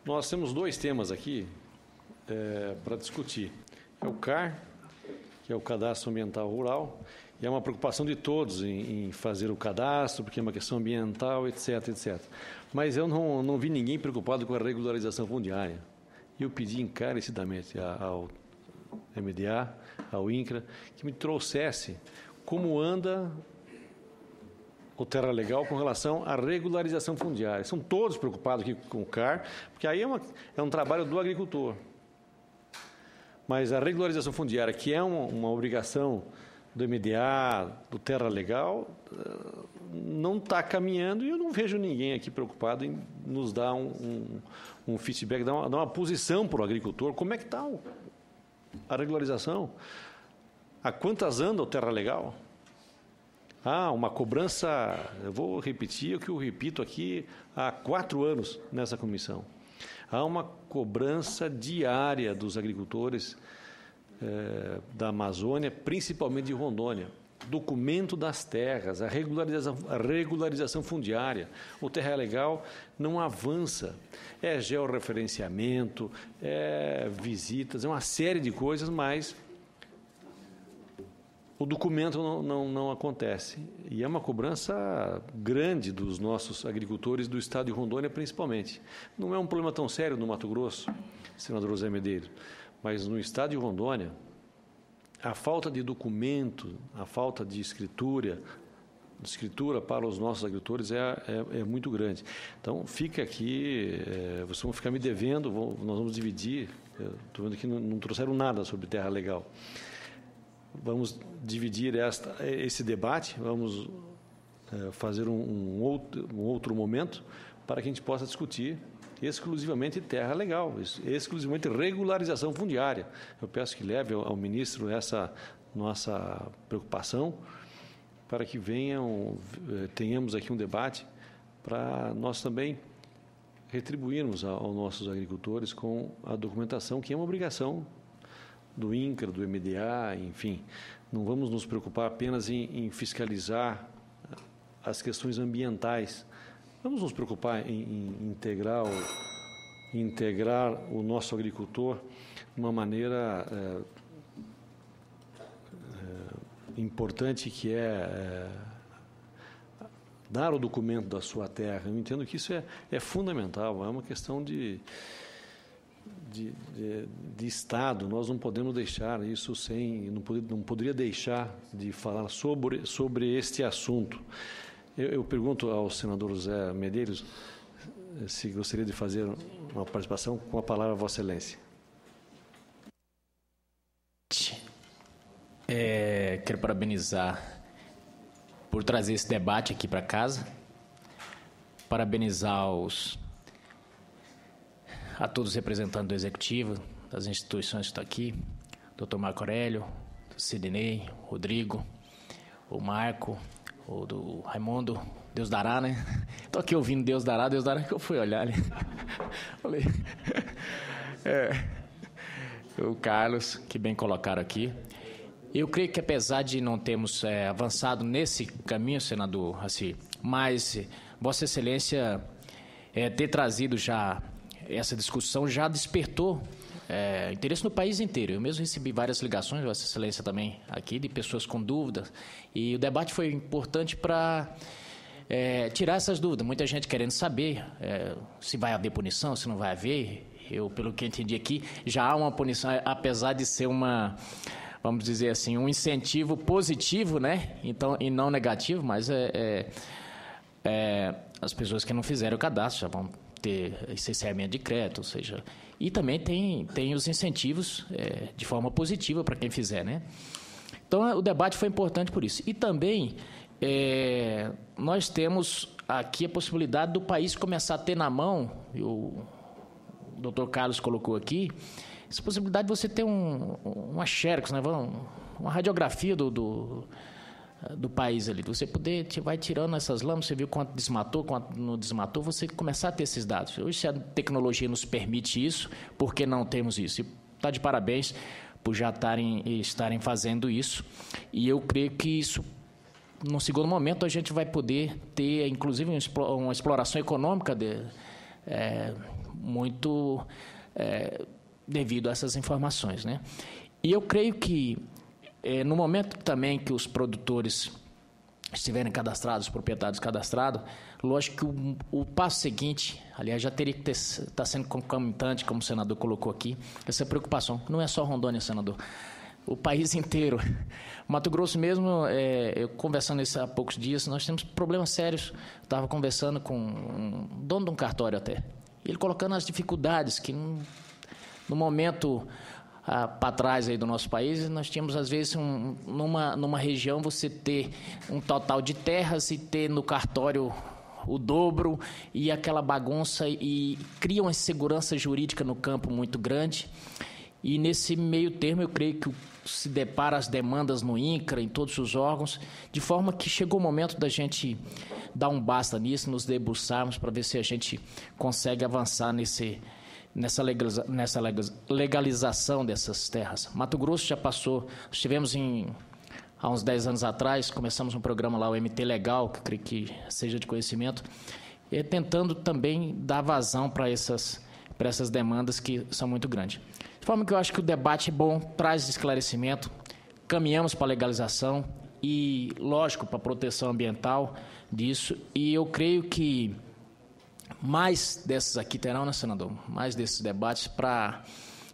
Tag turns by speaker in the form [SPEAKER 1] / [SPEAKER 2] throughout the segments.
[SPEAKER 1] Nós temos dois temas aqui para discutir. É o CAR, que é o Cadastro Ambiental Rural, e é uma preocupação de todos em fazer o cadastro, porque é uma questão ambiental, etc, etc. Mas eu não vi ninguém preocupado com a regularização fundiária. E eu pedi encarecidamente ao MDA, ao INCRA, que me trouxesse como anda o Terra Legal com relação à regularização fundiária. São todos preocupados aqui com o CAR, porque aí é um trabalho do agricultor. Mas a regularização fundiária, que é uma obrigação do MDA, do Terra Legal, não está caminhando e eu não vejo ninguém aqui preocupado em nos dar um feedback, dar uma posição para o agricultor. Como é que está a regularização? Há quantas anda o Terra Legal? Uma cobrança, eu vou repetir o que eu repito aqui há 4 anos nessa comissão. Há uma cobrança diária dos agricultores da Amazônia, principalmente de Rondônia. Documento das terras, a regularização fundiária. O Terra Legal não avança. É georreferenciamento, é visitas, é uma série de coisas, mas o documento não acontece. E é uma cobrança grande dos nossos agricultores do estado de Rondônia, principalmente. Não é um problema tão sério no Mato Grosso, senador José Medeiros, mas no estado de Rondônia, a falta de documento, a falta de escritura para os nossos agricultores é muito grande. Então, fica aqui, vocês vão ficar me devendo, nós vamos dividir. Estou vendo que não trouxeram nada sobre Terra Legal. Vamos dividir esse debate, vamos fazer um outro momento para que a gente possa discutir exclusivamente Terra Legal, exclusivamente regularização fundiária. Eu peço que leve ao ministro essa nossa preocupação para que tenhamos aqui um debate para nós também retribuirmos aos nossos agricultores com a documentação, que é uma obrigação do INCRA, do MDA, enfim. Não vamos nos preocupar apenas em fiscalizar as questões ambientais. Vamos nos preocupar em integrar o nosso agricultor de uma maneira importante, que é dar o documento da sua terra. Eu entendo que isso é fundamental, é uma questão de Estado. Nós não podemos deixar isso não poderia deixar de falar sobre este assunto. Eu pergunto ao senador José Medeiros se gostaria de fazer uma participação. Com a palavra, Vossa Excelência.
[SPEAKER 2] Quero parabenizar por trazer esse debate aqui para casa, parabenizar a todos os representantes do Executivo, das instituições que estão aqui, Dr. Marco Aurélio, Sidney, Rodrigo, o Marco, o do Raimundo, Deus dará, né? Estou aqui ouvindo Deus dará, que eu fui olhar ali. Falei. O Carlos, que bem colocaram aqui. Eu creio que, apesar de não termos avançado nesse caminho, senador Raci, mas Vossa Excelência ter trazido já essa discussão já despertou interesse no país inteiro. Eu mesmo recebi várias ligações, Vossa Excelência também, aqui, de pessoas com dúvidas, e o debate foi importante para tirar essas dúvidas. Muita gente querendo saber se vai haver punição, se não vai haver. Eu, pelo que entendi aqui, já há uma punição, apesar de ser vamos dizer assim, um incentivo positivo, né? Então, e não negativo, mas as pessoas que não fizeram o cadastro já vão ter licenciamento de crédito, ou seja, e também tem os incentivos de forma positiva para quem fizer, né? Então, o debate foi importante por isso. E também nós temos aqui a possibilidade do país começar a ter na mão, e o doutor Carlos colocou aqui, essa possibilidade de você ter uma xerox, né? Uma radiografia do país ali, você vai tirando essas lâminas, você viu quanto desmatou, quanto não desmatou, você começar a ter esses dados. Hoje, se a tecnologia nos permite isso, por que não temos isso? E está de parabéns por já estarem fazendo isso, e eu creio que isso, no segundo momento, a gente vai poder ter, inclusive, uma exploração econômica muito devido a essas informações, né? E eu creio que, no momento também que os produtores estiverem cadastrados, os proprietários cadastrados, lógico que o passo seguinte, aliás, já teria que estar sendo concomitante, como o senador colocou aqui, essa preocupação. Não é só Rondônia, senador. O país inteiro. Mato Grosso mesmo, eu conversando isso há poucos dias, nós temos problemas sérios. Estava conversando com um dono de um cartório até. Ele colocando as dificuldades que, no momento para trás aí do nosso país, nós tínhamos, às vezes, numa região, você ter um total de terras e ter no cartório o dobro e aquela bagunça, e cria uma insegurança jurídica no campo muito grande. E nesse meio termo, eu creio que se depara as demandas no INCRA, em todos os órgãos, de forma que chegou o momento da gente dar um basta nisso, nos debruçarmos para ver se a gente consegue avançar nessa legalização dessas terras. Mato Grosso já passou, estivemos há uns 10 anos atrás, começamos um programa lá, o MT Legal, que eu creio que seja de conhecimento, tentando também dar vazão para essas demandas que são muito grandes. De forma que eu acho que o debate é bom, traz esclarecimento, caminhamos para a legalização e, lógico, para a proteção ambiental disso. E eu creio que mais desses aqui terão, né, senador? Mais desses debates,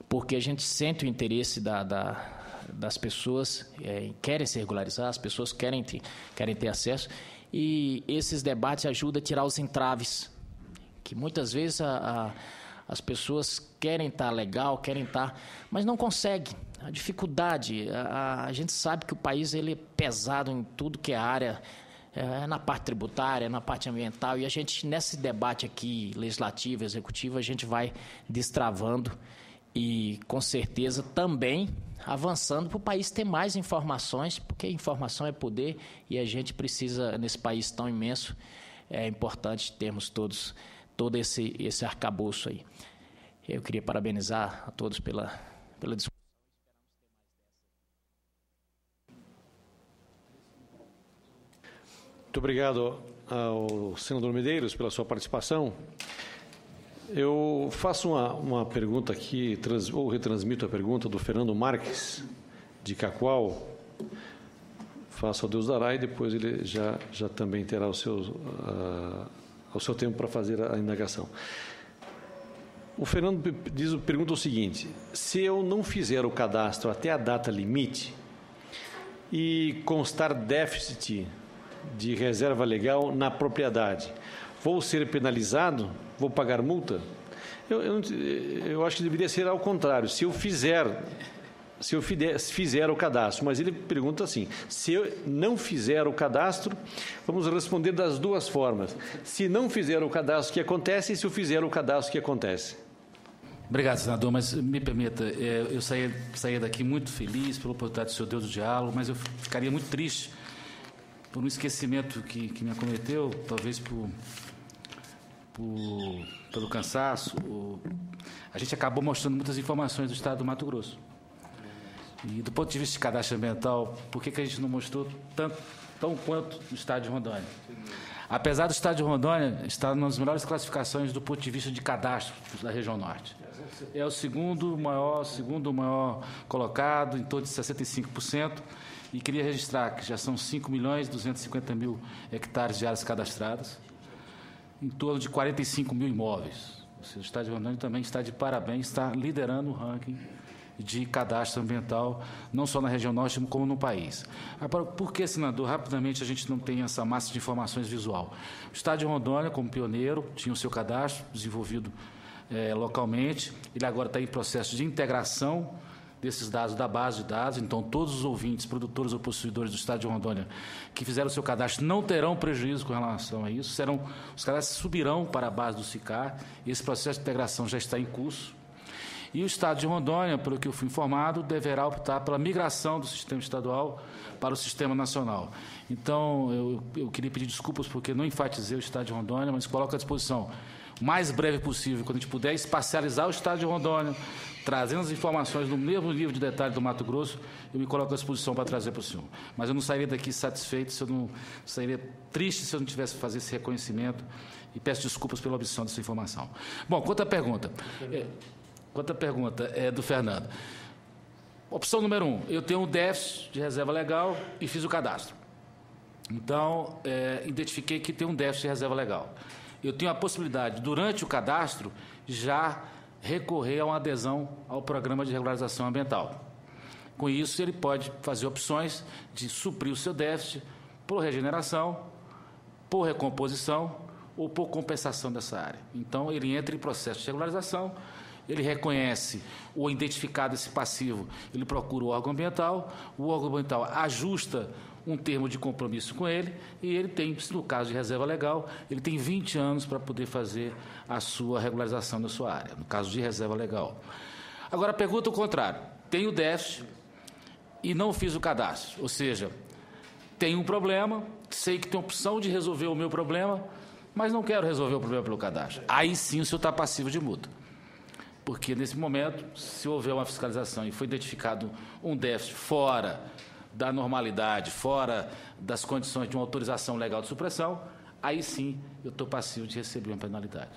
[SPEAKER 2] porque a gente sente o interesse das pessoas, querem se regularizar, as pessoas querem ter acesso, e esses debates ajudam a tirar os entraves, que muitas vezes as pessoas querem estar legal, mas não conseguem. A dificuldade, a gente sabe que o país ele é pesado em tudo que é área, na parte tributária, na parte ambiental, e a gente, nesse debate aqui, legislativo, executivo, a gente vai destravando e, com certeza, também avançando para o país ter mais informações, porque informação é poder e a gente precisa, nesse país tão imenso, é importante termos todo esse arcabouço aí. Eu queria parabenizar a todos pela discussão.
[SPEAKER 1] Muito obrigado ao senador Medeiros pela sua participação. Eu faço uma pergunta aqui, ou retransmito a pergunta do Fernando Marques, de Cacoal. Faço ao Deus dará e depois ele já também terá o seu tempo para fazer a indagação. O Fernando pergunta o seguinte: se eu não fizer o cadastro até a data limite e constar déficit de reserva legal na propriedade, vou ser penalizado? Vou pagar multa? Eu acho que deveria ser ao contrário. Se eu fizer o cadastro, mas ele pergunta assim: se eu não fizer o cadastro, vamos responder das duas formas. Se não fizer o cadastro, o que acontece? E se eu fizer o cadastro, o que acontece?
[SPEAKER 3] Obrigado, senador, mas me permita, eu saía daqui muito feliz pela oportunidade do senhor Deus do diálogo, mas eu ficaria muito triste por um esquecimento que me acometeu, talvez pelo cansaço. A gente acabou mostrando muitas informações do estado do Mato Grosso. E do ponto de vista de cadastro ambiental, por que a gente não mostrou tão quanto no estado de Rondônia? Apesar do estado de Rondônia estar nas melhores classificações do ponto de vista de cadastro da região norte. É o segundo maior colocado, em torno de 65%, e queria registrar que já são 5.250.000 hectares de áreas cadastradas, em torno de 45 mil imóveis. Ou seja, o estado de Rondônia também está de parabéns, está liderando o ranking de cadastro ambiental, não só na região norte, como no país. Agora, por que, senador, rapidamente a gente não tem essa massa de informações visual? O estado de Rondônia, como pioneiro, tinha o seu cadastro desenvolvido localmente, ele agora está em processo de integração desses dados da base de dados, então todos os ouvintes, produtores ou possuidores do estado de Rondônia que fizeram o seu cadastro não terão prejuízo com relação a isso, os cadastros subirão para a base do SICAR, e esse processo de integração já está em curso. E o estado de Rondônia, pelo que eu fui informado, deverá optar pela migração do sistema estadual para o sistema nacional. Então, eu queria pedir desculpas porque não enfatizei o estado de Rondônia, mas coloco à disposição mais breve possível, quando a gente puder espacializar o estado de Rondônia, trazendo as informações no mesmo nível de detalhe do Mato Grosso, eu me coloco à disposição para trazer para o senhor. Mas eu não sairia daqui satisfeito, sairia triste se eu não tivesse fazer esse reconhecimento e peço desculpas pela omissão dessa informação. Bom, quanto à pergunta do Fernando. Opção número 1, eu tenho um déficit de reserva legal e fiz o cadastro. Então, identifiquei que tem um déficit de reserva legal. Eu tenho a possibilidade, durante o cadastro, já recorrer a uma adesão ao programa de regularização ambiental. Com isso, ele pode fazer opções de suprir o seu déficit por regeneração, por recomposição ou por compensação dessa área. Então, ele entra em processo de regularização, ele reconhece ou identificado esse passivo, ele procura o órgão ambiental ajusta um termo de compromisso com ele e ele tem, no caso de reserva legal, ele tem 20 anos para poder fazer a sua regularização da sua área, no caso de reserva legal. Agora, pergunta o contrário. Tenho déficit e não fiz o cadastro, ou seja, tenho um problema, sei que tem opção de resolver o meu problema, mas não quero resolver o problema pelo cadastro. Aí sim o senhor está passivo de multa. Porque, nesse momento, se houver uma fiscalização e foi identificado um déficit fora da normalidade, fora das condições de uma autorização legal de supressão, aí sim eu estou passivo de receber uma penalidade.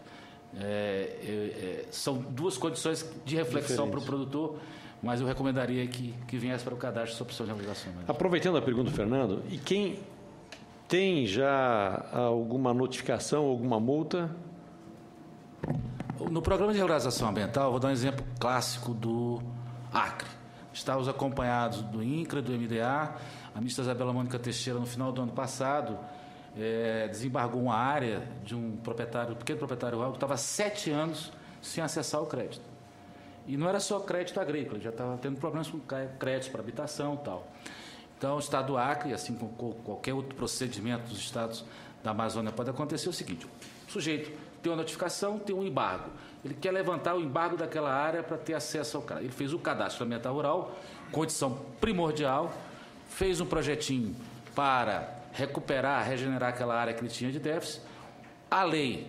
[SPEAKER 3] São duas condições de reflexão para o produtor, mas eu recomendaria que viesse para o cadastro essa opção de regularização.
[SPEAKER 1] Aproveitando a pergunta do Fernando, e quem tem já alguma notificação, alguma multa?
[SPEAKER 3] No programa de regularização ambiental, vou dar um exemplo clássico do Acre. Estávamos acompanhados do INCRA, do MDA. A ministra Isabela Mônica Teixeira, no final do ano passado, desembargou uma área de um pequeno proprietário rural que estava há 7 anos sem acessar o crédito. E não era só crédito agrícola, já estava tendo problemas com créditos para habitação e tal. Então, o Estado do Acre, assim como qualquer outro procedimento dos estados da Amazônia, pode acontecer o seguinte: o sujeito tem uma notificação, tem um embargo. Ele quer levantar o embargo daquela área para ter acesso ao cadastro. Ele fez o cadastro ambiental rural, condição primordial, fez um projetinho para recuperar, regenerar aquela área que ele tinha de déficit. A lei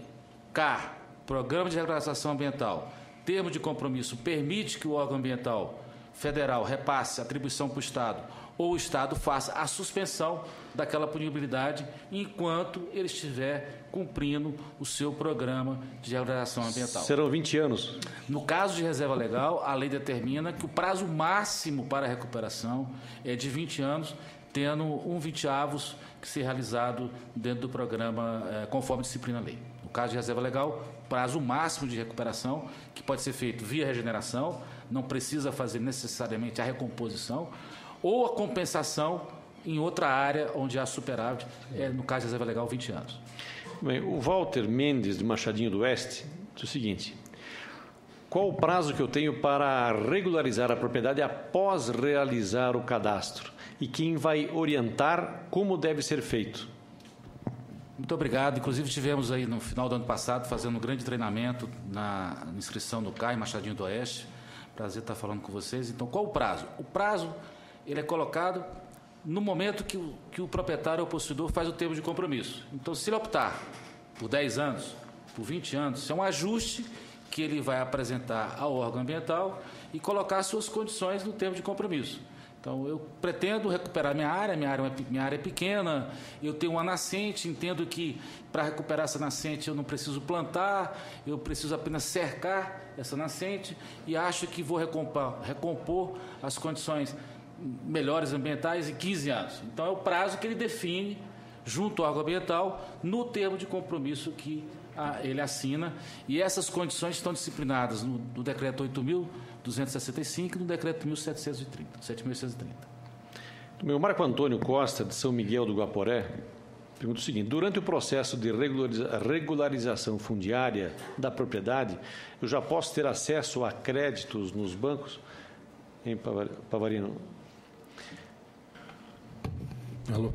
[SPEAKER 3] CAR, Programa de Regularização Ambiental, termo de compromisso, permite que o órgão ambiental federal repasse a atribuição para o Estado ou o Estado faça a suspensão daquela punibilidade enquanto ele estiver cumprindo o seu programa de regularização ambiental.
[SPEAKER 1] Serão 20 anos.
[SPEAKER 3] No caso de reserva legal, a lei determina que o prazo máximo para a recuperação é de 20 anos, tendo um 20avos que ser realizado dentro do programa conforme disciplina a lei. No caso de reserva legal, prazo máximo de recuperação, que pode ser feito via regeneração, não precisa fazer necessariamente a recomposição, ou a compensação em outra área onde há superávit, no caso de reserva legal, 20 anos.
[SPEAKER 1] Bem, o Walter Mendes, de Machadinho do Oeste, diz o seguinte: qual o prazo que eu tenho para regularizar a propriedade após realizar o cadastro? E quem vai orientar como deve ser feito?
[SPEAKER 3] Muito obrigado. Inclusive, tivemos aí no final do ano passado fazendo um grande treinamento na inscrição no CAI, Machadinho do Oeste. Prazer estar falando com vocês. Então, qual o prazo? O prazo ele é colocado no momento que o proprietário ou possuidor faz o termo de compromisso. Então, se ele optar por 10 anos, por 20 anos, isso é um ajuste que ele vai apresentar ao órgão ambiental e colocar suas condições no termo de compromisso. Então, eu pretendo recuperar minha área é pequena, eu tenho uma nascente, entendo que para recuperar essa nascente eu não preciso plantar, eu preciso apenas cercar essa nascente e acho que vou recompor as condições melhores ambientais em 15 anos. Então, é o prazo que ele define junto ao órgão ambiental no termo de compromisso que ele assina, e essas condições estão disciplinadas no Decreto 8.265 e no Decreto 7.830.
[SPEAKER 1] O Marco Antônio Costa, de São Miguel do Guaporé, pergunta o seguinte: durante o processo de regularização fundiária da propriedade, eu já posso ter acesso a créditos nos bancos? Hein, Pavarino?
[SPEAKER 4] Alô.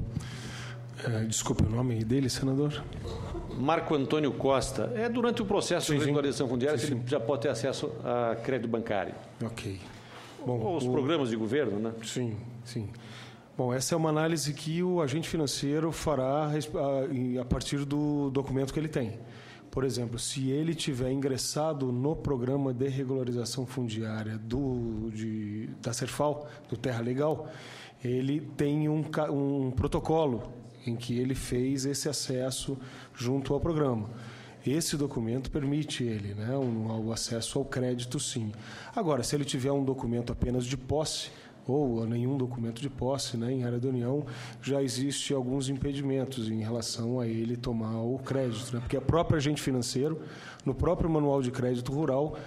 [SPEAKER 4] Desculpe o nome dele, senador?
[SPEAKER 1] Marco Antônio Costa. Durante o processo de regularização fundiária,
[SPEAKER 4] sim.
[SPEAKER 1] Ele já pode ter acesso a crédito bancário.
[SPEAKER 4] Ok. Bom,
[SPEAKER 1] ou os programas de governo, né?
[SPEAKER 4] Sim, sim. Bom, essa é uma análise que o agente financeiro fará a partir do documento que ele tem. por exemplo, se ele tiver ingressado no programa de regularização fundiária da Serfal, do Terra Legal, ele tem um protocolo em que ele fez esse acesso junto ao programa. Esse documento permite ele, né, o acesso ao crédito, sim. Agora, se ele tiver um documento apenas de posse, ou nenhum documento de posse, né, em área da União, já existe alguns impedimentos em relação a ele tomar o crédito, né, porque a própria agente financeiro, no próprio Manual de Crédito Rural,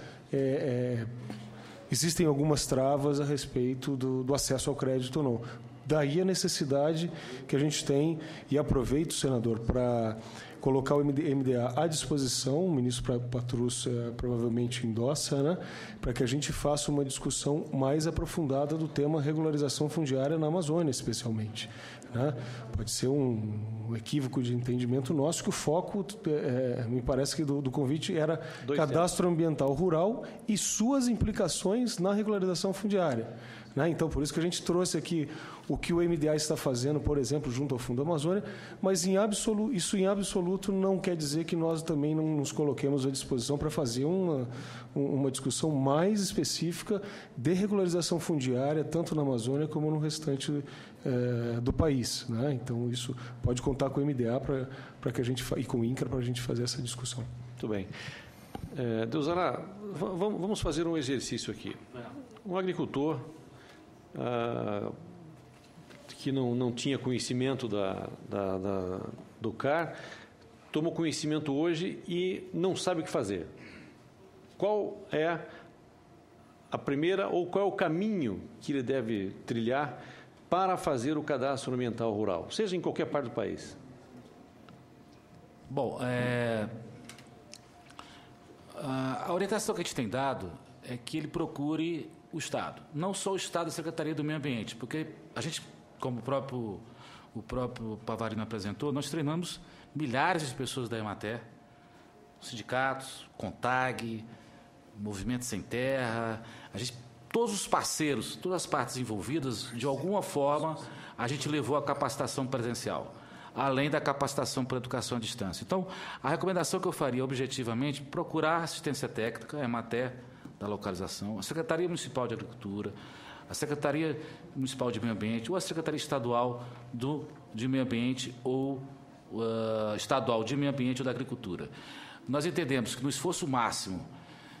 [SPEAKER 4] existem algumas travas a respeito do acesso ao crédito ou não. Daí a necessidade que a gente tem, e aproveito, senador, para colocar o MDA à disposição, o ministro Patrus provavelmente endossa, né, para que a gente faça uma discussão mais aprofundada do tema regularização fundiária na Amazônia, especialmente. Né? Pode ser um equívoco de entendimento nosso, que o foco, me parece que do convite era cadastro ambiental rural e suas implicações na regularização fundiária. Né? Então, por isso que a gente trouxe aqui o que o MDA está fazendo, por exemplo, junto ao Fundo Amazônia, mas isso em absoluto não quer dizer que nós também não nos coloquemos à disposição para fazer uma discussão mais específica de regularização fundiária, tanto na Amazônia como no restante do país. Né? Então, isso pode contar com o MDA para que a gente, e com o INCRA para a gente fazer essa discussão.
[SPEAKER 1] Muito bem. Deusara, vamos fazer um exercício aqui. Um agricultor que não tinha conhecimento do CAR, tomou conhecimento hoje e não sabe o que fazer. Qual é a primeira, ou qual é o caminho que ele deve trilhar para fazer o cadastro ambiental rural, seja em qualquer parte do país?
[SPEAKER 3] Bom, a orientação que a gente tem dado é que ele procure o Estado, não só o Estado e a Secretaria do Meio Ambiente, porque a gente, como o próprio Pavarino apresentou, nós treinamos milhares de pessoas da Emater, sindicatos, CONTAG, Movimento Sem Terra, todos os parceiros, todas as partes envolvidas, de alguma forma, a gente levou a capacitação presencial, além da capacitação para educação à distância. Então, a recomendação que eu faria, objetivamente, procurar assistência técnica, a Emater, da localização, a Secretaria Municipal de Agricultura, a Secretaria Municipal de Meio Ambiente ou a Secretaria Estadual de Meio Ambiente ou Estadual de Meio Ambiente ou da Agricultura. Nós entendemos que no esforço máximo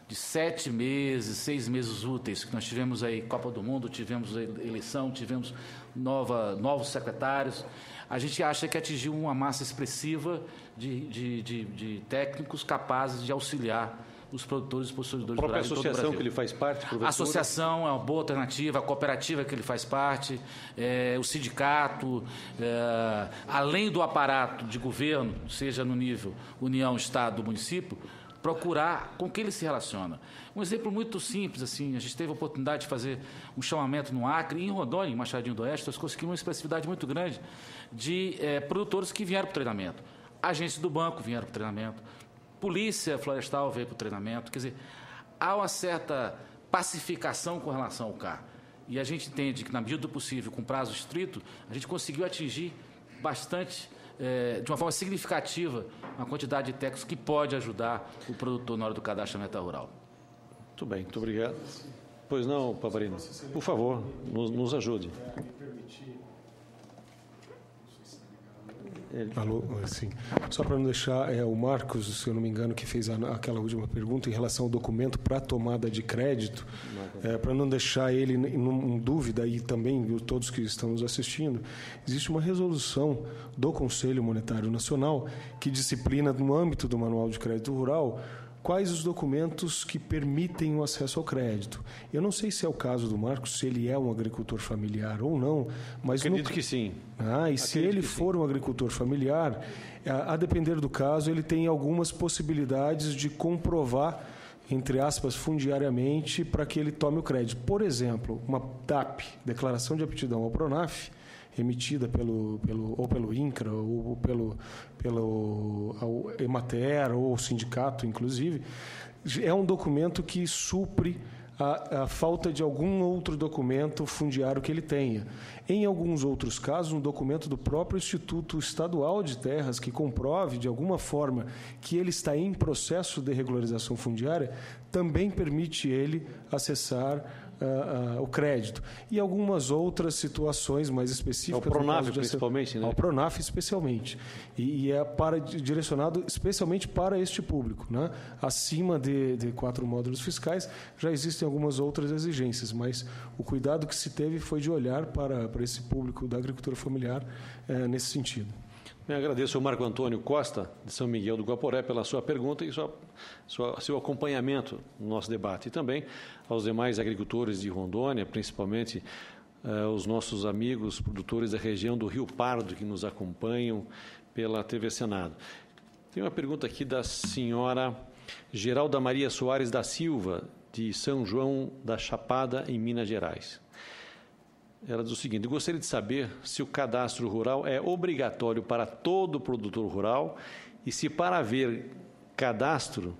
[SPEAKER 3] de 7 meses, 6 meses úteis, que nós tivemos aí Copa do Mundo, tivemos eleição, tivemos novos secretários, a gente acha que atingiu uma massa expressiva de técnicos capazes de auxiliar os produtores e possuidores rurais de todo o Brasil. A própria associação que
[SPEAKER 1] ele faz parte, professor?
[SPEAKER 3] A associação é uma boa alternativa, a cooperativa que ele faz parte, o sindicato, além do aparato de governo, seja no nível União, Estado, município, procurar com quem ele se relaciona. Um exemplo muito simples, assim, a gente teve a oportunidade de fazer um chamamento no Acre e em Rondônia, em Machadinho do Oeste, nós conseguimos uma expressividade muito grande de produtores que vieram para o treinamento. Agentes do banco vieram para o treinamento, Polícia Florestal veio para o treinamento. Quer dizer, há uma certa pacificação com relação ao CAR. E a gente entende que, na medida do possível, com prazo estrito, a gente conseguiu atingir bastante, de uma forma significativa, uma quantidade de técnicos que pode ajudar o produtor na hora do cadastro ambiental rural.
[SPEAKER 1] Muito bem, muito obrigado. Pois não, Pavarino, por favor, nos ajude.
[SPEAKER 4] Alô, sim. Só para não deixar, o Marcos, se eu não me engano, que fez aquela última pergunta em relação ao documento para tomada de crédito, para não deixar ele em dúvida, e também todos que estão nos assistindo, existe uma resolução do Conselho Monetário Nacional que disciplina, no âmbito do Manual de Crédito Rural, quais os documentos que permitem o acesso ao crédito. Eu não sei se é o caso do Marcos, se ele é um agricultor familiar ou não, mas...
[SPEAKER 1] Acredito que sim.
[SPEAKER 4] E se ele for um agricultor familiar, a depender do caso, ele tem algumas possibilidades de comprovar, entre aspas, fundiariamente, para que ele tome o crédito. Por exemplo, uma DAP, Declaração de Aptidão ao PRONAF, emitida pelo INCRA ou pelo Emater ou o sindicato, inclusive, é um documento que supre a falta de algum outro documento fundiário que ele tenha. Em alguns outros casos, um documento do próprio Instituto Estadual de Terras que comprove, de alguma forma, que ele está em processo de regularização fundiária, também permite ele acessar o crédito. E algumas outras situações mais específicas.
[SPEAKER 1] Ao Pronaf, principalmente, né?
[SPEAKER 4] Ao Pronaf, especialmente. E é direcionado especialmente para este público, né? Acima de 4 módulos fiscais, já existem algumas outras exigências, mas o cuidado que se teve foi de olhar para esse público da agricultura familiar nesse sentido.
[SPEAKER 1] Eu agradeço ao Marco Antônio Costa, de São Miguel do Guaporé, pela sua pergunta e seu acompanhamento no nosso debate. E também aos demais agricultores de Rondônia, principalmente os nossos amigos produtores da região do Rio Pardo, que nos acompanham pela TV Senado. Tem uma pergunta aqui da senhora Geralda Maria Soares da Silva, de São João da Chapada, em Minas Gerais. Ela diz o seguinte: gostaria de saber se o cadastro rural é obrigatório para todo produtor rural e se para haver cadastro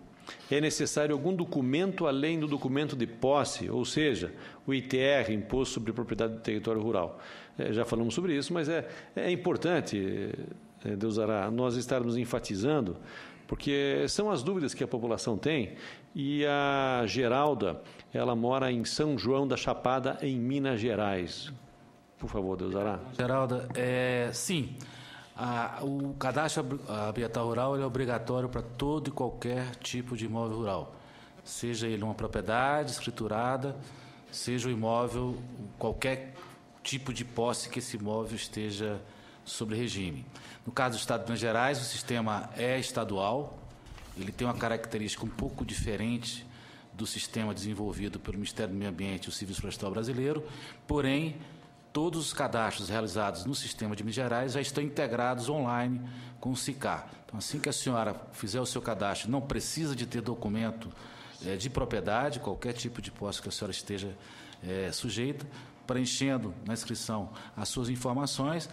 [SPEAKER 1] é necessário algum documento além do documento de posse, ou seja, o ITR, Imposto sobre Propriedade do Território Rural. Já falamos sobre isso, mas é importante, Deusará, nós estarmos enfatizando, porque são as dúvidas que a população tem. E a Geralda, ela mora em São João da Chapada, em Minas Gerais. Por favor, Deusará.
[SPEAKER 3] Geralda, sim, o cadastro ambiental rural é obrigatório para todo e qualquer tipo de imóvel rural, seja ele uma propriedade escriturada, seja o imóvel, qualquer tipo de posse que esse imóvel esteja sobre regime. No caso do Estado de Minas Gerais, o sistema é estadual. Ele tem uma característica um pouco diferente do sistema desenvolvido pelo Ministério do Meio Ambiente e o Serviço Florestal Brasileiro, porém, todos os cadastros realizados no sistema de Minas Gerais já estão integrados online com o SICAR. Então, assim que a senhora fizer o seu cadastro, não precisa de ter documento de propriedade, qualquer tipo de posse que a senhora esteja sujeita, preenchendo na inscrição as suas informações,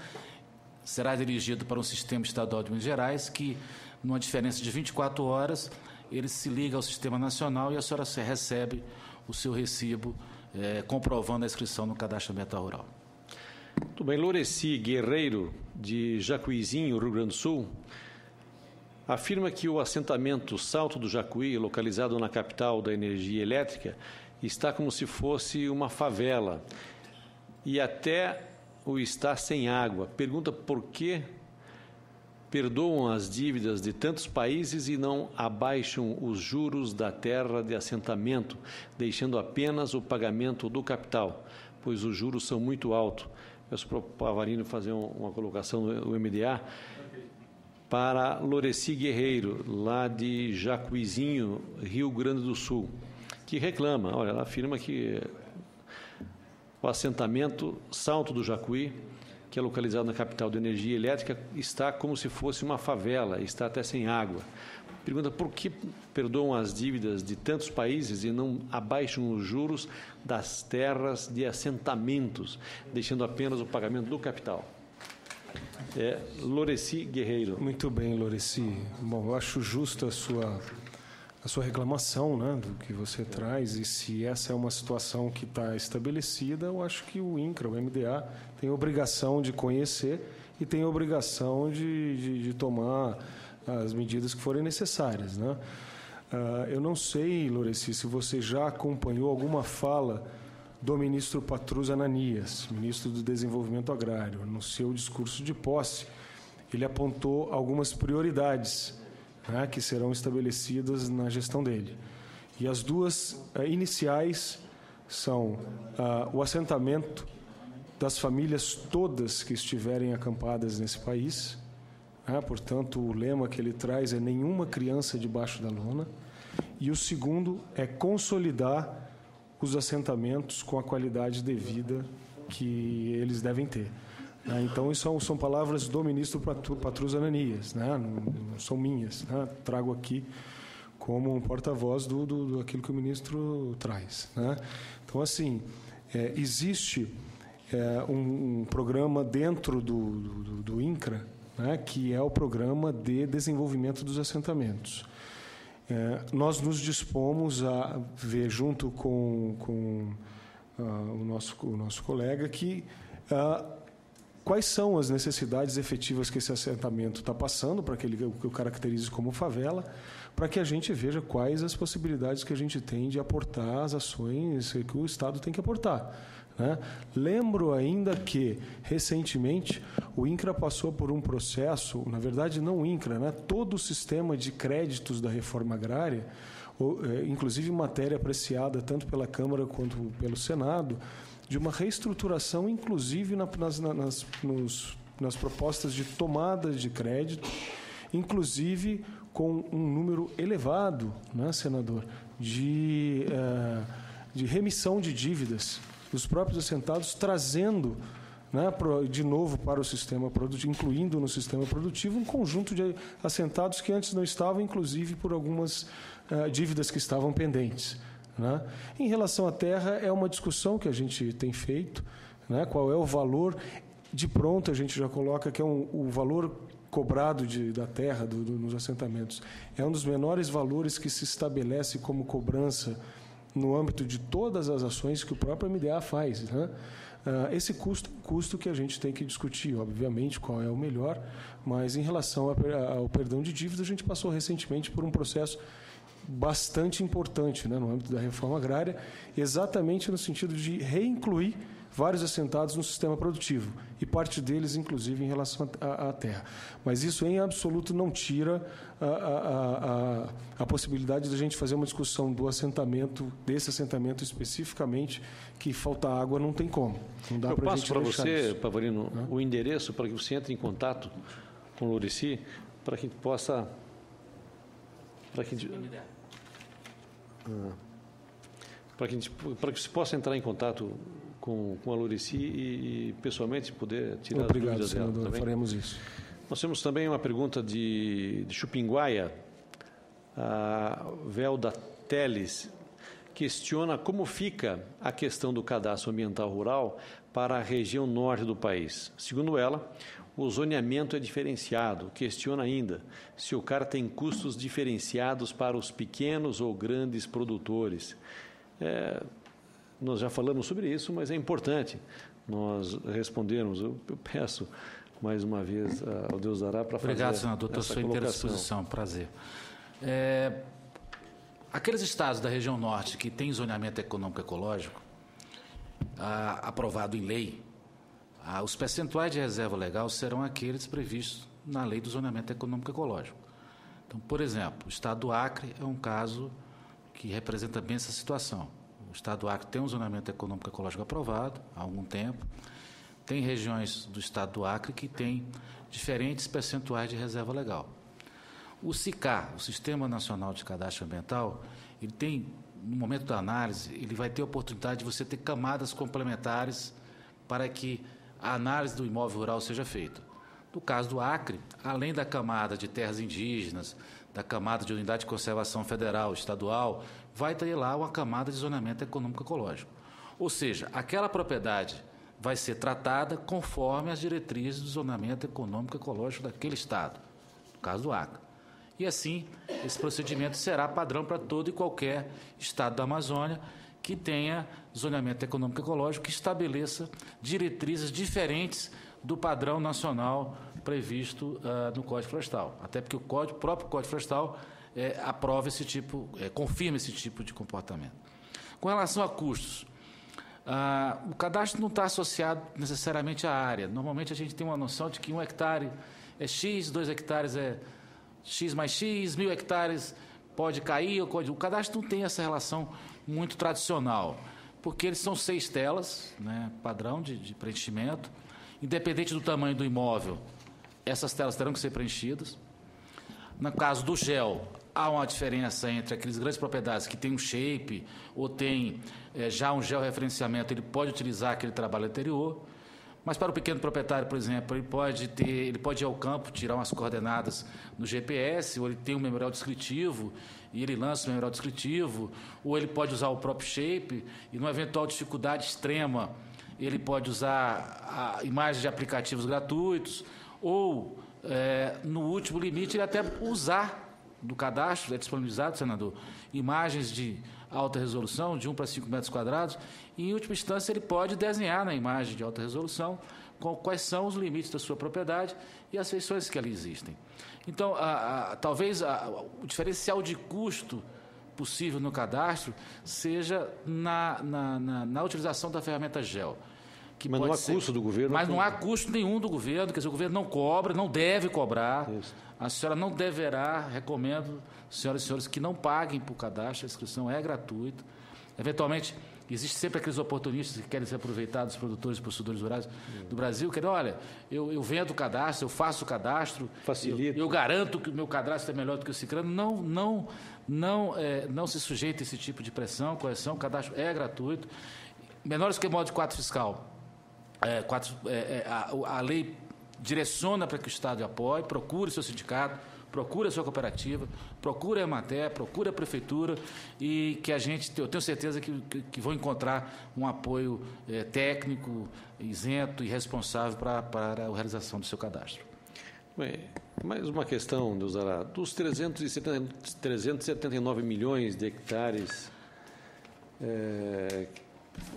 [SPEAKER 3] será dirigido para um sistema estadual de Minas Gerais que, numa diferença de 24 horas, ele se liga ao Sistema Nacional e a senhora recebe o seu recibo comprovando a inscrição no Cadastro Ambiental Rural.
[SPEAKER 1] Muito bem. Loreci Guerreiro, de Jacuizinho, Rio Grande do Sul, afirma que o assentamento Salto do Jacuí, localizado na capital da energia elétrica, está como se fosse uma favela e até o está sem água. Pergunta por que perdoam as dívidas de tantos países e não abaixam os juros da terra de assentamento, deixando apenas o pagamento do capital, pois os juros são muito altos. Peço para o Pavarino fazer uma colocação no MDA para Loreci Guerreiro, lá de Jacuizinho, Rio Grande do Sul, que reclama. Olha, ela afirma que o assentamento Salto do Jacuí, que é localizado na capital da energia elétrica, está como se fosse uma favela, está até sem água. Pergunta por que perdoam as dívidas de tantos países e não abaixam os juros das terras de assentamentos, deixando apenas o pagamento do capital. Loreci Guerreiro.
[SPEAKER 4] Muito bem, Loreci. Bom, eu acho justa a sua reclamação, né, do que você traz, e se essa é uma situação que está estabelecida, eu acho que o INCRA, o MDA, tem a obrigação de conhecer e tem a obrigação de tomar as medidas que forem necessárias, né? Eu não sei, Loreci, se você já acompanhou alguma fala do ministro Patrus Ananias, ministro do Desenvolvimento Agrário. No seu discurso de posse, ele apontou algumas prioridades, né, que serão estabelecidas na gestão dele. E as duas iniciais são o assentamento das famílias todas que estiverem acampadas nesse país. Portanto, o lema que ele traz é nenhuma criança debaixo da lona. E o segundo é consolidar os assentamentos com a qualidade de vida que eles devem ter. Então, isso são palavras do ministro Patrus Ananias, né? Não são minhas, né? Trago aqui como um porta-voz do aquilo que o ministro traz, né? Então, assim, existe um programa dentro do INCRA, né, que é o Programa de Desenvolvimento dos Assentamentos. Nós nos dispomos a ver, junto com o nosso colega, que quais são as necessidades efetivas que esse assentamento está passando, para que o caracterize como favela, para que a gente veja quais as possibilidades que a gente tem de aportar as ações que o Estado tem que aportar, né? Lembro ainda que, recentemente, o INCRA passou por um processo, na verdade não o INCRA, né? Todo o sistema de créditos da reforma agrária, inclusive matéria apreciada tanto pela Câmara quanto pelo Senado, de uma reestruturação, inclusive nas propostas de tomada de crédito, inclusive com um número elevado, né, senador, de remissão de dívidas dos próprios assentados, trazendo, né, de novo para o sistema produtivo, incluindo no sistema produtivo um conjunto de assentados que antes não estavam, inclusive por algumas dívidas que estavam pendentes, né? Em relação à terra, é uma discussão que a gente tem feito, né, qual é o valor. De pronto, a gente já coloca que o valor cobrado da terra nos assentamentos é um dos menores valores que se estabelece como cobrança no âmbito de todas as ações que o próprio MDA faz, né? Esse custo é um custo que a gente tem que discutir, obviamente, qual é o melhor, mas em relação ao perdão de dívida, a gente passou recentemente por um processo bastante importante, né, no âmbito da reforma agrária, exatamente no sentido de reincluir vários assentados no sistema produtivo, e parte deles, inclusive, em relação à terra. Mas isso, em absoluto, não tira a possibilidade de a gente fazer uma discussão desse assentamento especificamente, que falta água, não tem como. Não dá. Eu
[SPEAKER 1] passo para você, Pavarino, o endereço para que você entre em contato com o Lourici, para que possa... Para que você possa entrar em contato com a Lourici e pessoalmente poder tirar as dúvidas dela.
[SPEAKER 4] Senador, faremos isso.
[SPEAKER 1] Nós temos também uma pergunta de Chupinguaia. A Velda Teles questiona como fica a questão do cadastro ambiental rural para a região norte do país. Segundo ela, o zoneamento é diferenciado. Questiona ainda se o CAR tem custos diferenciados para os pequenos ou grandes produtores. Nós já falamos sobre isso, mas é importante nós respondermos. Eu peço mais uma vez ao Deus dará para fazer.
[SPEAKER 3] Obrigado, senador. Estou à sua inteira disposição. Prazer. Aqueles estados da região norte que têm zoneamento econômico ecológico aprovado em lei, os percentuais de reserva legal serão aqueles previstos na lei do zoneamento econômico ecológico. Então, por exemplo, o estado do Acre é um caso que representa bem essa situação. O estado do Acre tem um zoneamento econômico ecológico aprovado há algum tempo. Tem regiões do estado do Acre que têm diferentes percentuais de reserva legal. O SICA, o Sistema Nacional de Cadastro Ambiental, ele tem, no momento da análise, ele vai ter a oportunidade de você ter camadas complementares para que a análise do imóvel rural seja feita. No caso do Acre, além da camada de terras indígenas, da camada de unidade de conservação federal, estadual, vai ter lá uma camada de zoneamento econômico ecológico. Ou seja, aquela propriedade vai ser tratada conforme as diretrizes do zoneamento econômico ecológico daquele estado, no caso do Acre. E assim, esse procedimento será padrão para todo e qualquer estado da Amazônia que tenha zoneamento econômico ecológico, que estabeleça diretrizes diferentes do padrão nacional previsto no Código Florestal. Até porque o próprio Código Florestal aprova esse tipo, confirma esse tipo de comportamento. Com relação a custos, o cadastro não está associado necessariamente à área. Normalmente a gente tem uma noção de que 1 hectare é X, 2 hectares é X mais X, 1.000 hectares pode cair. O cadastro não tem essa relação muito tradicional, porque eles são 6 telas, né, padrão de preenchimento. Independente do tamanho do imóvel, essas telas terão que ser preenchidas. No caso do GEL, há uma diferença entre aqueles grandes propriedades que têm um shape ou tem já um georreferenciamento, ele pode utilizar aquele trabalho anterior. Mas para o pequeno proprietário, por exemplo, ele pode ir ao campo, tirar umas coordenadas no GPS, ou ele tem um memorial descritivo e ele lança o memorial descritivo, ou ele pode usar o próprio shape e, numa eventual dificuldade extrema, ele pode usar imagens de aplicativos gratuitos, ou, no último limite, ele até usar do cadastro é disponibilizado, senador, imagens de alta resolução, de 1 para 5 metros quadrados, e, em última instância, ele pode desenhar na imagem de alta resolução quais são os limites da sua propriedade e as feições que ali existem. Então, talvez o diferencial de custo possível no cadastro seja na utilização da ferramenta GEL.
[SPEAKER 1] Mas não há custo do governo?
[SPEAKER 3] Mas não há custo nenhum do governo, quer dizer, o governo não cobra, não deve cobrar. Isso. A senhora não deverá, recomendo, senhoras e senhores, que não paguem por cadastro, a inscrição é gratuita. Eventualmente, existe sempre aqueles oportunistas que querem se aproveitar dos produtores e processadores rurais do Brasil, querem, olha, eu vendo o cadastro, eu faço o cadastro, eu garanto que o meu cadastro é melhor do que o Sicrano. Não se sujeita a esse tipo de pressão, correção, o cadastro é gratuito. Menores que modo de quadro fiscal. A lei direciona para que o Estado apoie, procure seu sindicato, procure a sua cooperativa, procure a Emater, procure a Prefeitura e que eu tenho certeza que vão encontrar um apoio técnico, isento e responsável para a realização do seu cadastro.
[SPEAKER 1] Bem, mais uma questão, Deusará. Dos 379 milhões de hectares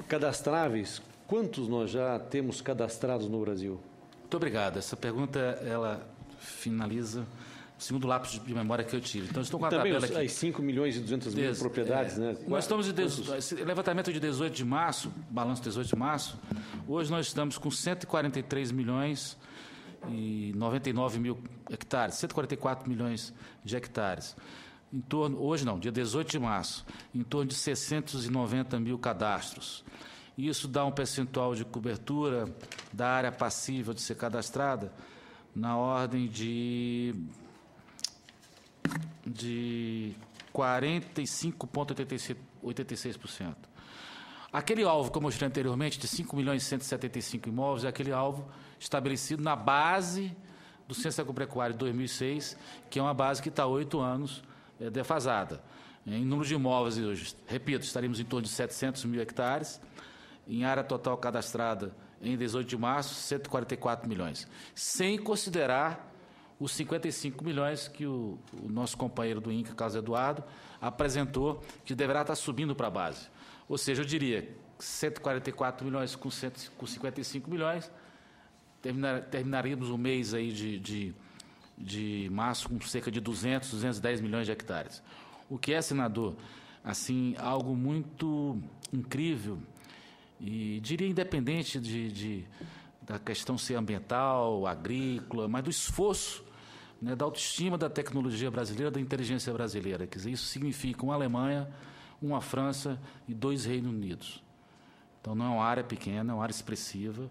[SPEAKER 1] cadastráveis, quantos nós já temos cadastrados no Brasil?
[SPEAKER 3] Muito obrigado. Essa pergunta, ela finaliza o segundo lápis de memória que eu tive. Então, estou com a tabela aqui.
[SPEAKER 1] As 5 milhões e 200 mil propriedades, né?
[SPEAKER 3] Nós estamos levantamento de 18 de março, balanço de 18 de março, hoje nós estamos com 143 milhões e 99 mil hectares, 144 milhões de hectares. Dia 18 de março, em torno de 690 mil cadastros. Isso dá um percentual de cobertura da área passível de ser cadastrada na ordem de 45,86%. Aquele alvo, como eu mostrei anteriormente, de 5 milhões e 175 imóveis, é aquele alvo estabelecido na base do Censo Agropecuário de 2006, que é uma base que está há 8 anos defasada. Em número de imóveis hoje, repito, estaríamos em torno de 700 mil hectares, em área total cadastrada em 18 de março, 144 milhões, sem considerar os 55 milhões que o nosso companheiro do INCRA, Carlos Eduardo, apresentou, que deverá estar subindo para a base. Ou seja, eu diria 144 milhões com 55 milhões, terminaríamos o mês aí de março com cerca de 210 milhões de hectares. O que é, senador, assim, algo muito incrível e, diria, independente da questão ser ambiental, agrícola, mas do esforço, né, da autoestima da tecnologia brasileira, da inteligência brasileira. Quer dizer, isso significa uma Alemanha, uma França e 2 Reinos Unidos. Então, não é uma área pequena, é uma área expressiva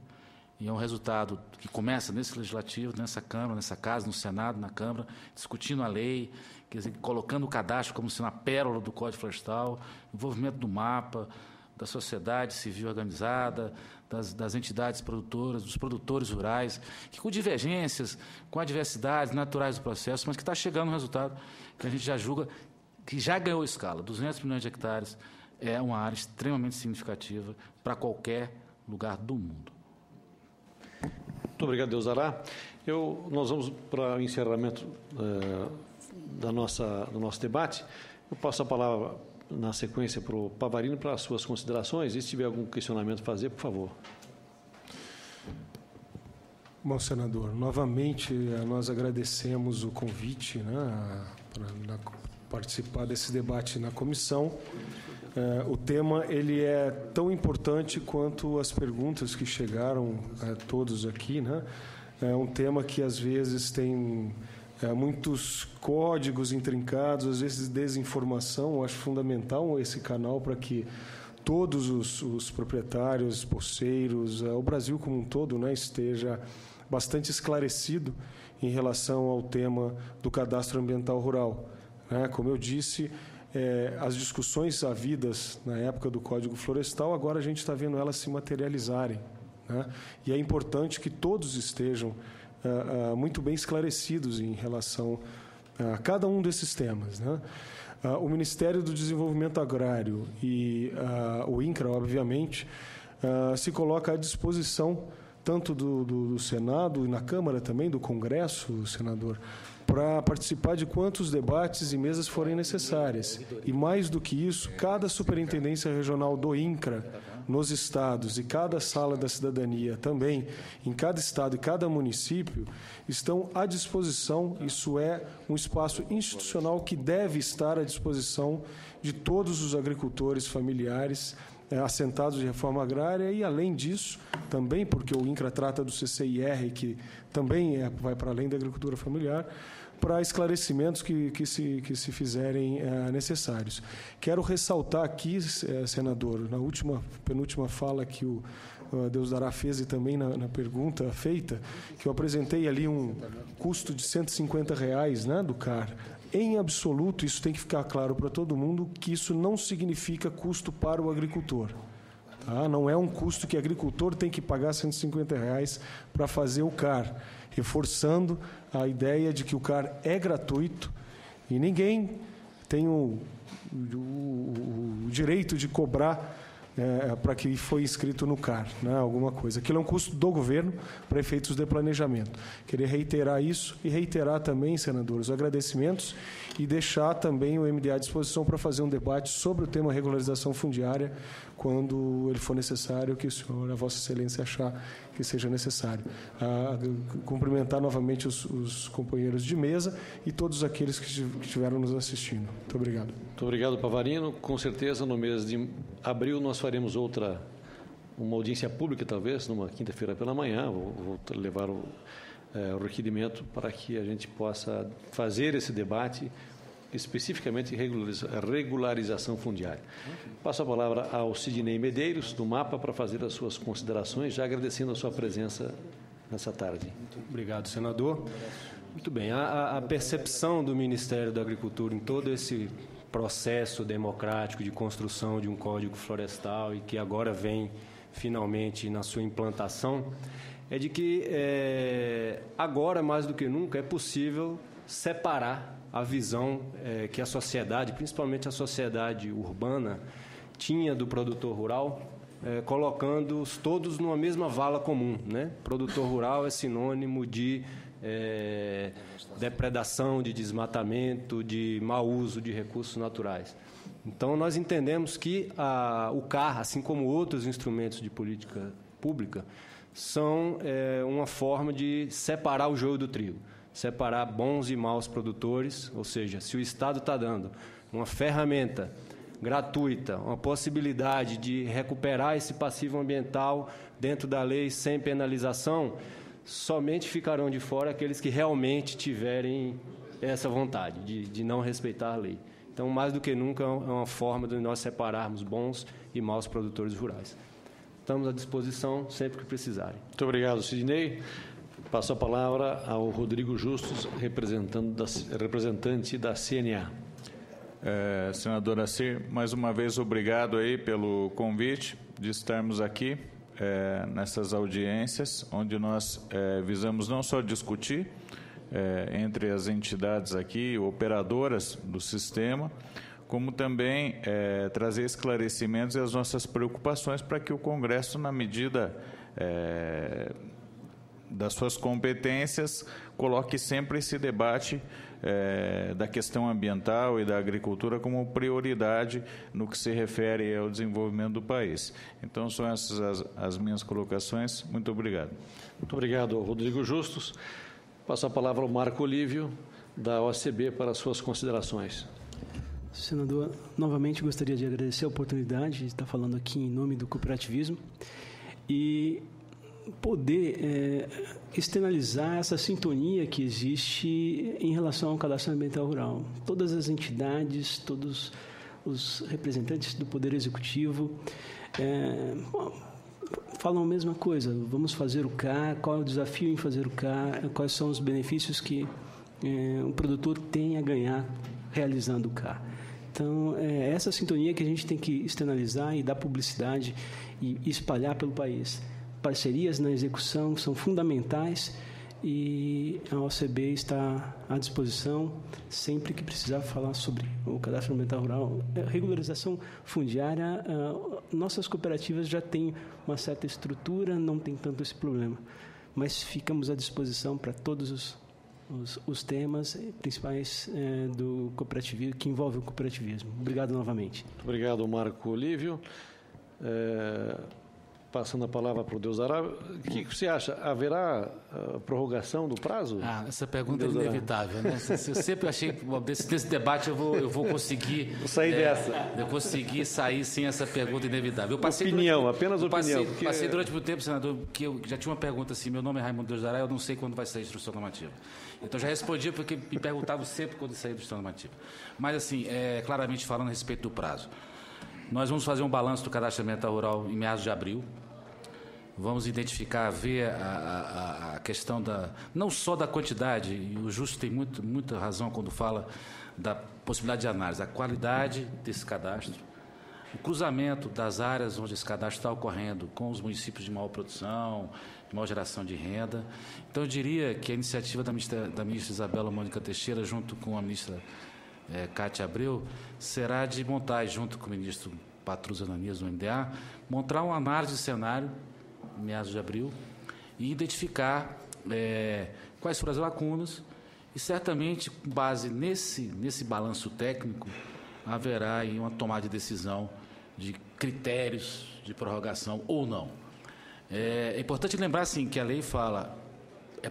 [SPEAKER 3] e é um resultado que começa nesse legislativo, nessa Câmara, nessa Casa, no Senado, na Câmara, discutindo a lei, quer dizer, colocando o cadastro como sendo a pérola do Código Florestal, envolvimento do mapa, da sociedade civil organizada, das entidades produtoras, dos produtores rurais, que com divergências, com adversidades naturais do processo, mas que está chegando um resultado que a gente já julga que já ganhou escala. 200 milhões de hectares é uma área extremamente significativa para qualquer lugar do mundo.
[SPEAKER 1] Muito obrigado, Deusará. Nós vamos para o encerramento do nosso debate. Eu passo a palavra na sequência para o Pavarino para as suas considerações. E se tiver algum questionamento a fazer, por favor.
[SPEAKER 4] Bom, senador, novamente nós agradecemos o convite, né, para participar desse debate na comissão. O tema ele é tão importante quanto as perguntas que chegaram a todos aqui, né? É um tema que às vezes tem muitos códigos intrincados, às vezes desinformação. Eu acho fundamental esse canal para que todos os proprietários, poceiros, o Brasil como um todo, né, esteja bastante esclarecido em relação ao tema do cadastro ambiental rural. Né? Como eu disse, as discussões havidas na época do Código Florestal, agora a gente está vendo elas se materializarem. Né? E é importante que todos estejam muito bem esclarecidos em relação a cada um desses temas. Né? O Ministério do Desenvolvimento Agrário e o INCRA, obviamente, se coloca à disposição tanto do Senado e na Câmara também, do Congresso, senador, para participar de quantos debates e mesas forem necessárias. E mais do que isso, cada superintendência regional do INCRA, nos estados, e cada sala da cidadania também, em cada estado e cada município, estão à disposição. Isso é um espaço institucional que deve estar à disposição de todos os agricultores familiares assentados de reforma agrária e, além disso, também porque o INCRA trata do CCIR, que também vai para além da agricultura familiar, para esclarecimentos que se fizerem necessários. Quero ressaltar aqui, senador, na penúltima fala que o Deus Dará fez e também na pergunta feita, que eu apresentei ali um custo de R$150, né, do CAR. Em absoluto, isso tem que ficar claro para todo mundo, que isso não significa custo para o agricultor. Tá? Não é um custo que o agricultor tem que pagar R$150 para fazer o CAR, reforçando a ideia de que o CAR é gratuito e ninguém tem o direito de cobrar para que foi inscrito no CAR, né, alguma coisa. Aquilo é um custo do governo para efeitos de planejamento. Queria reiterar isso e reiterar também, senador, os agradecimentos e deixar também o MDA à disposição para fazer um debate sobre o tema regularização fundiária quando ele for necessário, que o senhor, a Vossa Excelência, achar que seja necessário. Cumprimentar novamente os companheiros de mesa e todos aqueles que estiveram nos assistindo. Muito obrigado.
[SPEAKER 1] Muito obrigado, Pavarino. Com certeza, no mês de abril, nós faremos uma audiência pública, talvez, numa quinta-feira pela manhã. Vou levar o requerimento para que a gente possa fazer esse debate especificamente regularização fundiária. Passo a palavra ao Sidney Medeiros, do MAPA, para fazer as suas considerações, já agradecendo a sua presença nessa tarde.
[SPEAKER 5] Muito obrigado, senador. Muito bem, a percepção do Ministério da Agricultura em todo esse processo democrático de construção de um código florestal e que agora vem finalmente na sua implantação, é de que agora, mais do que nunca, é possível separar a visão que a sociedade, principalmente a sociedade urbana, tinha do produtor rural, colocando-os todos numa mesma vala comum, né? Produtor rural é sinônimo de depredação, de desmatamento, de mau uso de recursos naturais. Então, nós entendemos que o CAR, assim como outros instrumentos de política pública, são uma forma de separar o joio do trigo, separar bons e maus produtores, ou seja, se o Estado está dando uma ferramenta gratuita, uma possibilidade de recuperar esse passivo ambiental dentro da lei sem penalização, somente ficarão de fora aqueles que realmente tiverem essa vontade de não respeitar a lei. Então, mais do que nunca, é uma forma de nós separarmos bons e maus produtores rurais. Estamos à disposição sempre que precisarem.
[SPEAKER 1] Muito obrigado, Sidney. Passo a palavra ao Rodrigo Justus, representante da CNA.
[SPEAKER 6] Senador Assir, mais uma vez obrigado aí pelo convite de estarmos aqui nessas audiências, onde nós visamos não só discutir entre as entidades aqui, operadoras do sistema, como também trazer esclarecimentos e as nossas preocupações para que o Congresso, na medida das suas competências, coloque sempre esse debate da questão ambiental e da agricultura como prioridade no que se refere ao desenvolvimento do país. Então, são essas as minhas colocações. Muito obrigado.
[SPEAKER 1] Muito obrigado, Rodrigo Justus. Passo a palavra ao Marco Olívio, da OCB, para as suas considerações.
[SPEAKER 7] Senador, novamente gostaria de agradecer a oportunidade de estar falando aqui em nome do cooperativismo e poder externalizar essa sintonia que existe em relação ao cadastro ambiental rural. Todas as entidades, todos os representantes do Poder Executivo falam a mesma coisa. Vamos fazer o CAR, qual é o desafio em fazer o CAR, quais são os benefícios que o produtor tem a ganhar realizando o CAR. Então, essa sintonia que a gente tem que externalizar e dar publicidade e espalhar pelo país. Parcerias na execução são fundamentais e a OCB está à disposição sempre que precisar falar sobre o cadastro ambiental rural. A regularização fundiária, nossas cooperativas já têm uma certa estrutura, não tem tanto esse problema, mas ficamos à disposição para todos os temas principais do cooperativismo, que envolvem o cooperativismo. Obrigado novamente.
[SPEAKER 1] Muito obrigado, Marco Olívio. Passando a palavra para o Deusará, o que você acha? Haverá prorrogação do prazo?
[SPEAKER 3] Essa pergunta é inevitável, né? Eu sempre achei que desse debate eu vou conseguir...
[SPEAKER 1] Vou sair dessa.
[SPEAKER 3] Eu consegui sair sem essa pergunta inevitável.
[SPEAKER 1] Apenas opinião.
[SPEAKER 3] Passei durante muito tempo, senador, que eu já tinha uma pergunta assim, meu nome é Raimundo Deusará, eu não sei quando vai sair a instrução normativa. Então, já respondia porque me perguntavam sempre quando saía a instrução normativa. Mas, assim, claramente falando a respeito do prazo. Nós vamos fazer um balanço do cadastro ambiental rural em meados de abril. Vamos identificar, ver a questão não só da quantidade, e o Justo tem muita razão quando fala da possibilidade de análise, a qualidade desse cadastro, o cruzamento das áreas onde esse cadastro está ocorrendo com os municípios de maior produção, de maior geração de renda. Então, eu diria que a iniciativa da ministra Isabela Mônica Teixeira, junto com a ministra Cátia Abreu, será de montar, junto com o ministro Patrus Ananias, do MDA, montar uma análise de cenário em meados de abril e identificar quais foram as lacunas e, certamente, com base nesse balanço técnico, haverá aí uma tomada de decisão de critérios de prorrogação ou não. É importante lembrar, assim, que a lei fala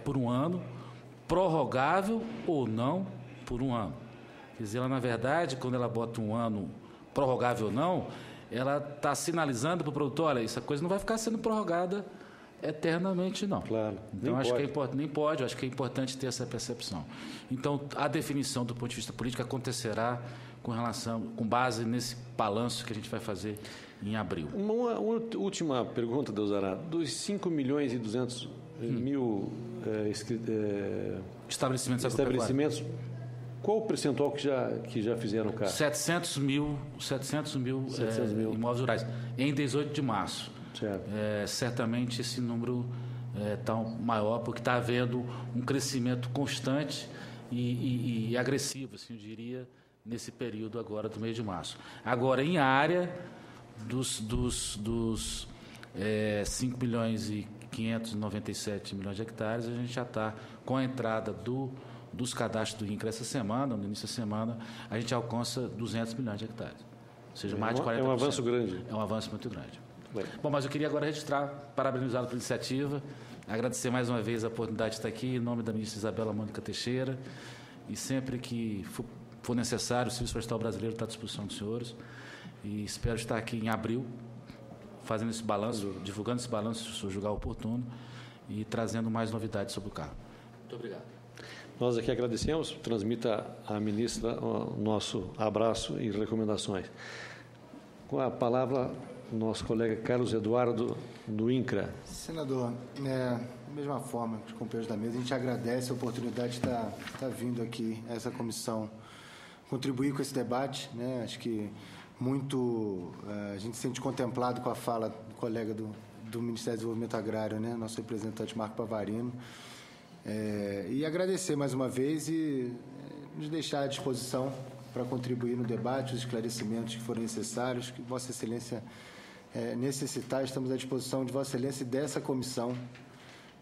[SPEAKER 3] por um ano, prorrogável ou não por um ano. Quer dizer, ela, na verdade, quando ela bota um ano prorrogável ou não, ela está sinalizando para o produtor, olha, essa coisa não vai ficar sendo prorrogada eternamente, não.
[SPEAKER 1] Claro.
[SPEAKER 3] Então, nem pode, acho que é importante ter essa percepção. Então, a definição do ponto de vista político acontecerá com base nesse balanço que a gente vai fazer em abril.
[SPEAKER 1] Uma última pergunta, Deusará. Dos 5 milhões e 200 mil estabelecimentos, qual o percentual que já fizeram o caso?
[SPEAKER 3] 700 mil imóveis rurais, em 18 de março.
[SPEAKER 1] Certo.
[SPEAKER 3] Certamente esse número está maior, porque está havendo um crescimento constante e agressivo, assim, eu diria, nesse período agora do mês de março. Agora, em área dos 5 milhões e 597 milhões de hectares, a gente já está com a entrada dos cadastros do INCRA essa semana, no início da semana, a gente alcança 200 milhões de hectares. Ou seja, mais de 40%.
[SPEAKER 1] É um avanço grande.
[SPEAKER 3] É um avanço muito grande.
[SPEAKER 1] Bem.
[SPEAKER 3] Bom, mas eu queria agora registrar, parabenizá-lo pela iniciativa, agradecer mais uma vez a oportunidade de estar aqui, em nome da ministra Isabela Mônica Teixeira, e sempre que for necessário, o Serviço Florestal Brasileiro está à disposição dos senhores, e espero estar aqui em abril, fazendo esse balanço, divulgando esse balanço, se o senhor julgar oportuno, e trazendo mais novidades sobre o carro. Muito obrigado.
[SPEAKER 1] Nós aqui agradecemos, transmita à ministra o nosso abraço e recomendações. Com a palavra, o nosso colega Carlos Eduardo, do INCRA.
[SPEAKER 8] Senador, da mesma forma que os companheiros da mesa, a gente agradece a oportunidade de estar vindo aqui a essa comissão contribuir com esse debate, né? Acho que a gente se sente contemplado com a fala do colega do Ministério do Desenvolvimento Agrário, né? Nosso representante Marco Pavarino. E agradecer mais uma vez e nos deixar à disposição para contribuir no debate, os esclarecimentos que forem necessários, que Vossa Excelência necessitar, estamos à disposição de Vossa Excelência e dessa comissão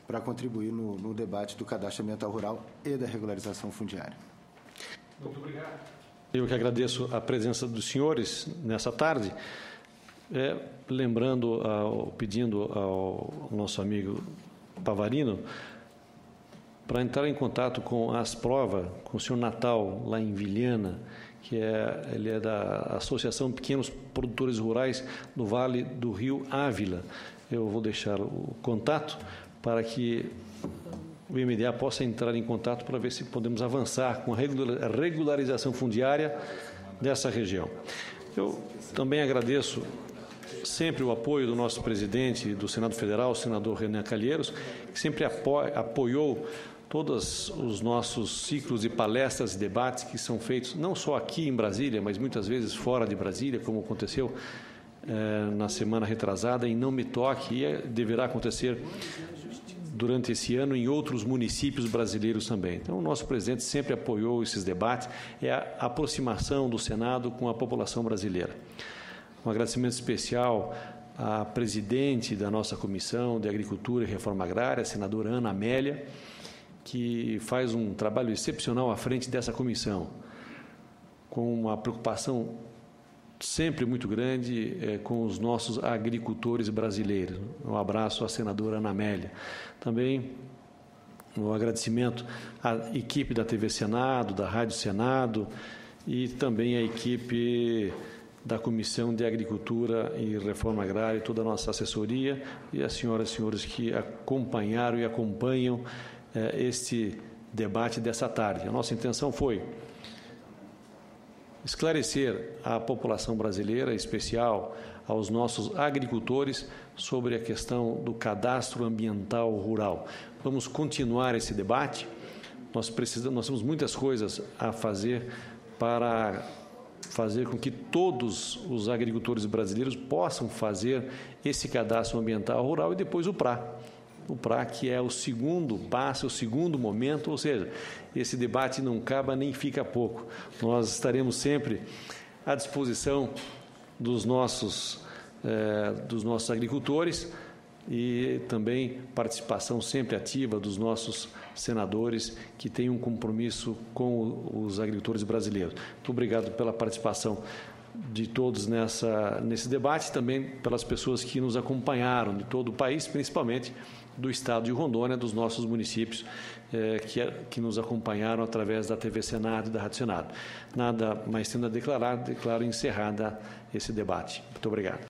[SPEAKER 8] para contribuir no debate do cadastro ambiental rural e da regularização fundiária.
[SPEAKER 1] Muito obrigado. Eu que agradeço a presença dos senhores nessa tarde, pedindo ao nosso amigo Pavarino para entrar em contato com a Asprova, com o senhor Natal, lá em Vilhena, ele é da Associação Pequenos Produtores Rurais do Vale do Rio Ávila. Eu vou deixar o contato para que o MDA possa entrar em contato para ver se podemos avançar com a regularização fundiária dessa região. Eu também agradeço sempre o apoio do nosso presidente do Senado Federal, o senador Renan Calheiros, que sempre apoiou todos os nossos ciclos de palestras e debates que são feitos não só aqui em Brasília, mas muitas vezes fora de Brasília, como aconteceu na semana retrasada em Não Me Toque, e deverá acontecer durante esse ano em outros municípios brasileiros também. Então, o nosso presidente sempre apoiou esses debates, é a aproximação do Senado com a população brasileira. Um agradecimento especial à presidente da nossa Comissão de Agricultura e Reforma Agrária, a senadora Ana Amélia, que faz um trabalho excepcional à frente dessa comissão, com uma preocupação sempre muito grande com os nossos agricultores brasileiros. Um abraço à senadora Ana Amélia. Também um agradecimento à equipe da TV Senado, da Rádio Senado e também à equipe da Comissão de Agricultura e Reforma Agrária, toda a nossa assessoria e as senhoras e senhores que acompanharam e acompanham este debate dessa tarde. A nossa intenção foi esclarecer à população brasileira, em especial aos nossos agricultores, sobre a questão do cadastro ambiental rural. Vamos continuar esse debate. Nós temos muitas coisas a fazer para fazer com que todos os agricultores brasileiros possam fazer esse cadastro ambiental rural e depois o PRA. O PRA, que é o segundo passo, o segundo momento, ou seja, esse debate não acaba nem fica pouco. Nós estaremos sempre à disposição dos nossos agricultores e também participação sempre ativa dos nossos senadores que têm um compromisso com os agricultores brasileiros. Muito obrigado pela participação de todos nesse debate e também pelas pessoas que nos acompanharam de todo o país, principalmente do estado de Rondônia, dos nossos municípios que nos acompanharam através da TV Senado e da Rádio Senado. Nada mais tendo a declarar, declaro encerrada esse debate. Muito obrigado.